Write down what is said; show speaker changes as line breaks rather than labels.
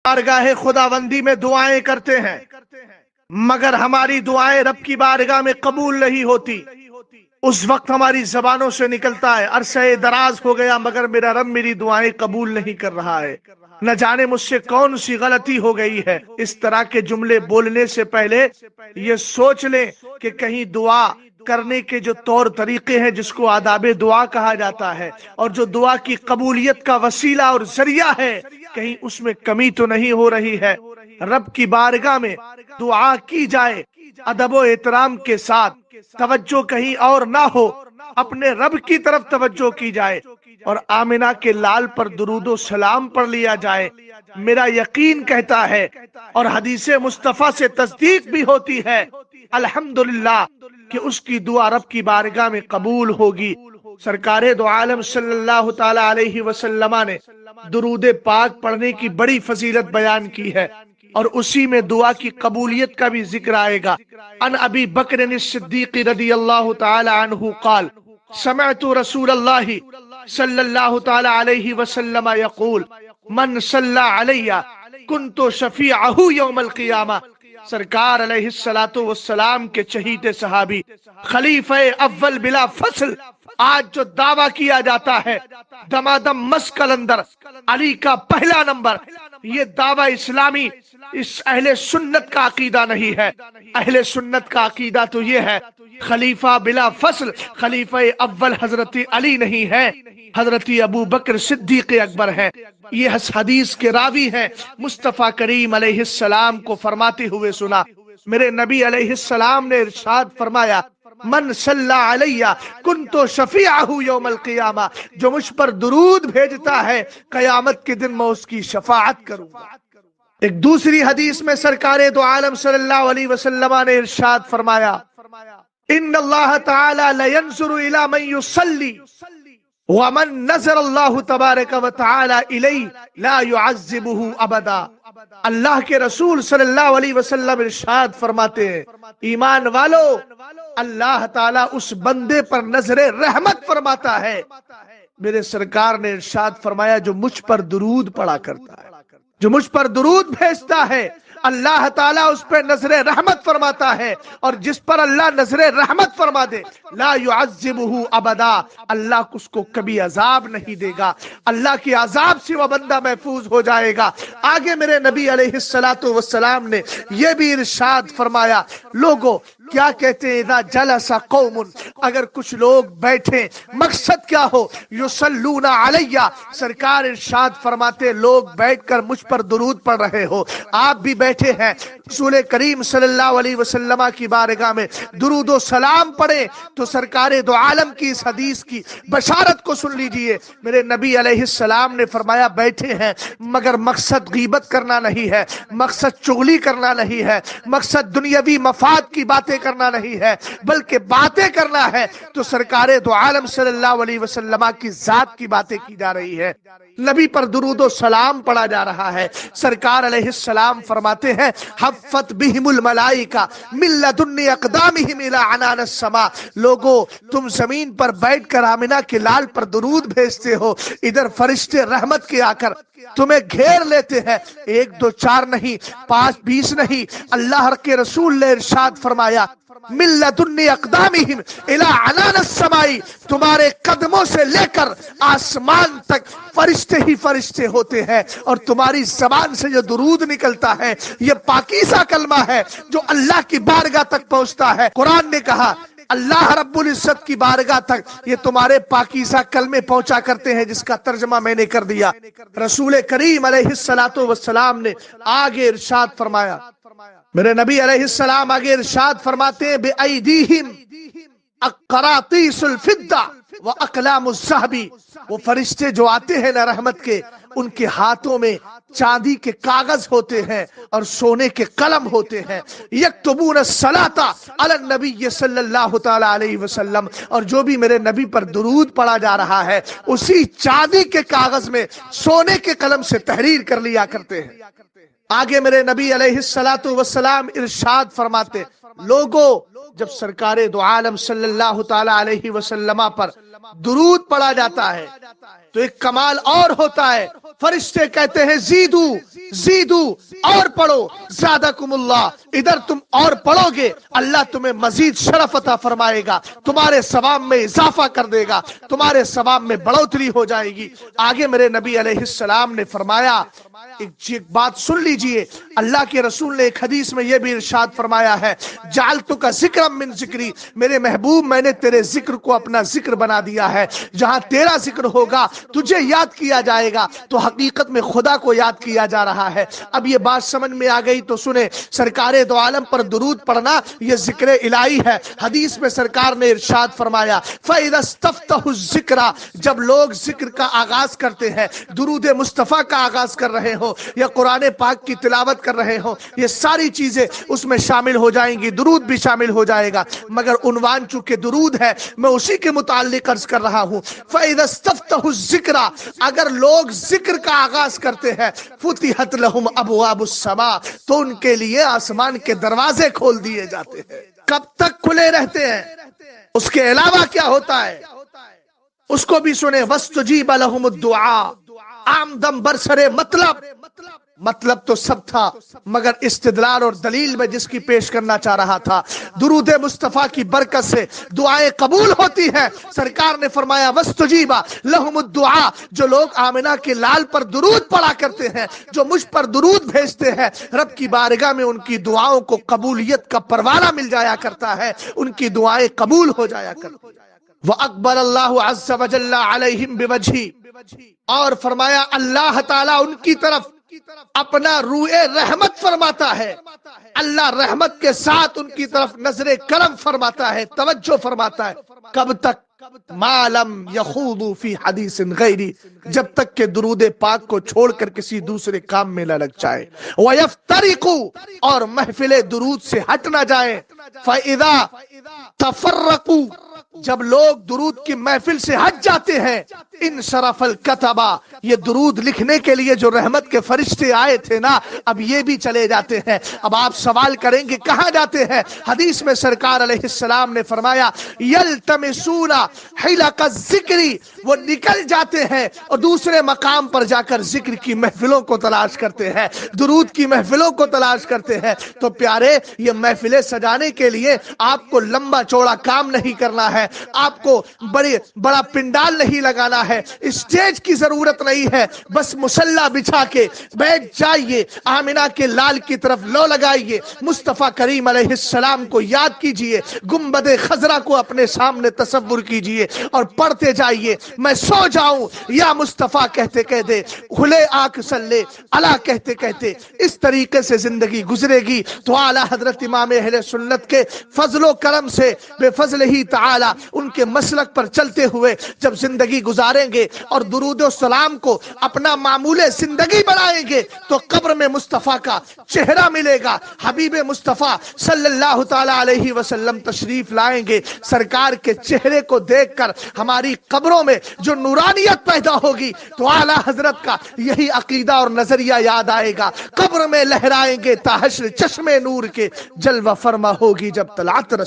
بارگاہ خداوندی میں دعائیں کرتے ہیں، مگر ہماری دعائیں رب کی بارگاہ میں قبول نہیں ہوتی۔ اس وقت ہماری زبانوں سے نکلتا ہے عرصہ دراز ہو گیا مگر میرا رب میری دعائیں قبول نہیں کر رہا ہے، نہ جانے مجھ سے کون سی غلطی ہو گئی ہے۔ اس طرح کے جملے بولنے سے پہلے یہ سوچ لیں کہ کہیں دعا کرنے کے جو طور طریقے ہیں جس کو آداب دعا کہا جاتا ہے اور جو دعا کی قبولیت کا وسیلہ اور ذریعہ ہے، کہیں اس میں کمی تو نہیں ہو رہی ہے۔ رب کی بارگاہ میں دعا کی جائے ادب و احترام کے ساتھ، توجہ کہیں اور نہ ہو، اپنے رب کی طرف توجہ کی جائے اور آمنہ کے لال پر درود و سلام پڑھ لیا جائے۔ میرا یقین کہتا ہے اور حدیث مصطفیٰ سے تصدیق بھی ہوتی ہے الحمدللہ کہ اس کی دعا رب کی بارگاہ میں قبول ہوگی۔ سرکار دو عالم صلی اللہ تعالی علیہ وسلم نے درود پاک پڑھنے کی بڑی فضیلت بیان کی ہے اور اسی میں دعا کی قبولیت کا بھی ذکر آئے گا۔ ان ابی بکر الصدیق رضی اللہ تعالی عنہ قال سمعت رسول اللہ صلی اللہ تعالی علیہ وسلم یقول من صلی علی کنت شفیعہ یوم القیامہ۔ سرکار علیہ السلام کے چہیتے صحابی خلیفہ اول بلا فصل آج جو دعویٰ کیا جاتا ہے دمادم مسکل اندر علی کا پہلا نمبر، یہ دعویٰ اسلامی اس اہل سنت کا عقیدہ نہیں ہے۔ اہل سنت کا عقیدہ تو یہ ہے خلیفہ بلا فصل خلیفہ اول حضرت علی نہیں ہے، حضرت ابو بکر صدیق اکبر ہے۔ یہ حدیث کے راوی ہیں، مصطفیٰ کریم علیہ السلام کو فرماتے ہوئے سنا۔ میرے نبی علیہ السلام نے ارشاد فرمایا من صلی علی کنت شفیعہ یوم القیامہ، جو مجھ پر درود بھیجتا ہے قیامت کے دن میں اس کی شفاعت کروں گا۔ ایک دوسری حدیث میں سرکار دو عالم صلی اللہ علیہ وسلم نے ارشاد فرمایا ان اللہ تعالی لینظر الی من یصلی ومن نظر اللہ تبارک و تعالی الیہ لا يعذبہ ابدا۔ اللہ کے رسول صلی اللہ علیہ وسلم ارشاد فرماتے ہیں ایمان والو، اللہ تعالیٰ اس بندے پر نظر رحمت فرماتا ہے۔ میرے سرکار نے ارشاد فرمایا جو مجھ پر درود پڑا کرتا ہے، جو مجھ پر درود بھیجتا ہے، اللہ تعالیٰ اس پہ نظر رحمت فرماتا ہے، اور جس پر اللہ نظر رحمت فرما دے لا يعذبہ ابدا، اللہ اس کو کبھی عذاب نہیں دے گا، اللہ کی عذاب سے وہ بندہ محفوظ ہو جائے گا۔ آگے میرے نبی علیہ السلام نے یہ بھی ارشاد فرمایا لوگو کیا کہتے ہیں اذا جلس قوم، اگر کچھ لوگ بیٹھے، مقصد کیا ہو یصلون علی، سرکار ارشاد فرماتے لوگ بیٹھ کر مجھ پر درود پڑھ رہے ہو، آپ بھی بیٹھے ہیں، رسول کریم صلی اللہ علیہ وسلم کی بارگاہ میں درود و سلام پڑھیں تو سرکار دو عالم کی اس حدیث کی بشارت کو سن لیجئے۔ میرے نبی علیہ السلام نے فرمایا بیٹھے ہیں مگر مقصد غیبت کرنا نہیں ہے، مقصد چغلی کرنا نہیں ہے، مقصد دنیاوی مفاد کی باتیں کرنا نہیں ہے، بلکہ باتیں کرنا ہے تو سرکار دو عالم صلی اللہ علیہ وسلم کی ذات کی باتیں کی جا رہی ہے، نبی پر درود و سلام پڑھا جا رہا ہے۔ سرکار علیہ السلام فرماتے ہیں حفت بہم الملائکہ من لدن اقدامہم الی عنان السماء، لوگو تم زمین پر بیٹھ کر آمنہ کے لال پر درود بھیجتے ہو، ادھر فرشتے رحمت کے آ کر تمہیں گھیر لیتے ہیں، ایک دو چار نہیں، 5 20 نہیں، اللہ کے رسول نے ارشاد فرمایا من لدن اقدامہم الی عنان السماء، تمہارے قدموں سے لے کر آسمان تک فرشتے ہی فرشتے ہوتے ہیں، اور تمہاری زبان سے جو درود نکلتا ہے یہ پاکیزہ کلمہ ہے جو اللہ کی بارگاہ تک پہنچتا ہے۔ قرآن نے کہا اللہ رب العزت کی بارگاہ تک یہ تمہارے پاکیزہ کلمے پہنچا کرتے ہیں، جس کا ترجمہ میں نے کر دیا۔ رسول کریم علیہ السلام نے آگے ارشاد فرمایا، میرے نبی علیہ السلام آگے ارشاد فرماتے ہیں بِأَيْدِيهِمْ اقراطیس الفدہ واقلام الذھب، وہ فرشتے جو آتے ہیں نا رحمت کے، ان کے ہاتھوں میں چاندی کے کاغذ ہوتے ہیں اور سونے کے قلم ہوتے ہیں، یکتبون الصلاۃ علی النبی صلی اللہ تعالی علیہ وسلم، اور جو بھی میرے نبی پر درود پڑھا جا رہا ہے اسی چاندی کے کاغذ میں سونے کے قلم سے تحریر کر لیا کرتے ہیں۔ آگے میرے نبی علیہ السلام ارشاد فرماتے لوگو جب سرکار دو عالم صلی اللہ تعالی علیہ وسلم پر درود پڑھا جاتا ہے تو ایک کمال اور ہوتا ہے، فرشتے کہتے ہیں زیدو زیدو، اور پڑھو، زادکم اللہ، ادھر تم اور پڑھو گے اللہ تمہیں مزید شرف عطا فرمائے گا، تمہارے ثواب میں اضافہ کر دے گا، تمہارے ثواب میں بڑھوتری ہو جائے گی۔ آگے میرے نبی علیہ السلام نے فرمایا، ایک بات سن لیجئے، اللہ کے رسول نے ایک حدیث میں یہ بھی ارشاد فرمایا ہے، جعلتک ذکرا من ذکری، میرے محبوب میں نے تیرے ذکر کو اپنا ذکر بنا دیا ہے، جہاں تیرا ذکر ہوگا تجھے یاد کیا جائے گا تو حقیقت میں خدا کو یاد کیا جا رہا ہے۔ اب یہ بات سمجھ میں آ گئی تو سنیں، سرکار دو عالم پر درود پڑھنا یہ ذکر الہی ہے۔ حدیث میں سرکار نے ارشاد فرمایا، فَإِذَا اسْتَفْتَحُوا الذِّكْرَ، جب لوگ ذکر کا آغاز کرتے ہیں، درود مصطفیٰ کا آغاز کر رہے ہو یا قرآن پاک کی تلاوت کر رہے ہو، یہ ساری چیزیں اس میں شامل ہو جائیں گی، درود بھی شامل ہو جائے گا، مگر عنوان چونکہ درود ہے میں اسی کے متعلق عرض کر رہا ہوں۔ فَإِذَا اسْتَفْتَحُوا الذِّكْرَ، اگر لوگ ذکر کا آغاز کرتے ہیں، فُتِحَتْ لَهُمْ أَبْوَابُ السَّمَاءِ، تو ان کے لیے آسمان کے دروازے کھول دیے جاتے ہیں۔ کب تک کھلے رہتے ہیں؟ اس کے علاوہ کیا ہوتا ہے اس کو بھی سنیں، وَاسْتُجِيبَ لَهُمُ الدُّعَاء، آمدم برسرے مطلب تو سب تھا، مگر استدلال اور دلیل میں جس کی پیش کرنا چاہ رہا تھا، درود مصطفیٰ کی برکت سے دعائیں قبول ہوتی ہیں۔ سرکار نے فرمایا وَاسْتُجِيبَ لَهُمُ الدُّعَاء، جو لوگ آمنہ کے لال پر درود پڑھا کرتے ہیں، جو مجھ پر درود بھیجتے ہیں، رب کی بارگاہ میں ان کی دعاؤں کو قبولیت کا پروانہ مل جایا کرتا ہے، ان کی دعائیں قبول ہو جایا کرتی ہیں۔ وَأَقْبَلَ اللَّهُ عَزَّ وَجَلَّ عَلَيْهِمْ بِوَجْهِ، اور فرمایا اللہ تعالیٰ ان کی طرف اپنا روح رحمت فرماتا ہے، اللہ رحمت کے ساتھ ان کی طرف نظر کرم فرماتا ہے، توجہ فرماتا ہے۔ کب تک؟ ما لم یخوضوا فی حدیث غیری، جب تک کہ درود پاک کو چھوڑ کر کسی دوسرے کام میں نہ لگ جائے، وَيَفْتَرِقُوا، اور محفل درود سے ہٹ نہ جائیں، فَإِذَا تَفَرَّقُوا، جب لوگ درود کی محفل سے ہٹ جاتے ہیں، انصرف الکتبہ، یہ درود لکھنے کے لیے جو رحمت کے فرشتے آئے تھے نا، اب یہ بھی چلے جاتے ہیں۔ اب آپ سوال کریں گے کہاں جاتے ہیں؟ حدیث میں سرکار علیہ السلام نے فرمایا یلتمسون حلق الذکر، وہ نکل جاتے ہیں اور دوسرے مقام پر جا کر ذکر کی محفلوں کو تلاش کرتے ہیں، درود کی محفلوں کو تلاش کرتے ہیں۔ تو پیارے، یہ محفلیں سجانے کے لیے آپ کو لمبا چوڑا کام نہیں کرنا ہے، آپ کو بڑا پنڈال نہیں لگانا ہے، اسٹیج کی ضرورت نہیں ہے، بس مصلی بچھا کے بیٹھ جائیے، آمنہ کے لال کی طرف لو لگائیے، مصطفیٰ کریم علیہ السلام کو یاد کیجئے، گنبد خضرا کو اپنے سامنے تصور کیجئے اور پڑھتے جائیے، میں سو جاؤں یا مصطفیٰ کہتے کہتے، کھلے آنکھ صلی اللہ کہتے کہتے، اس طریقے سے زندگی گزرے گی تو اعلیٰ حضرت امام اہل سنت کے فضل و کرم سے بے فضل ہی تعالی ان کے مسلک پر چلتے ہوئے جب زندگی گزاریں گے اور درود و سلام کو اپنا معمول زندگی بنائیں گے تو قبر میں مصطفیٰ کا چہرہ ملے گا، حبیب مصطفیٰ صلی اللہ تعالی علیہ وسلم تشریف لائیں گے، سرکار کے چہرے کو دیکھ کر ہماری قبروں میں جو نورانیت پیدا ہوگی تو اعلیٰ حضرت کا یہی عقیدہ اور نظریہ یاد آئے گا، قبر میں لہرائیں گے تا حشر چشمے نور کے، جلوہ فرما ہوگی جب طلعت رسول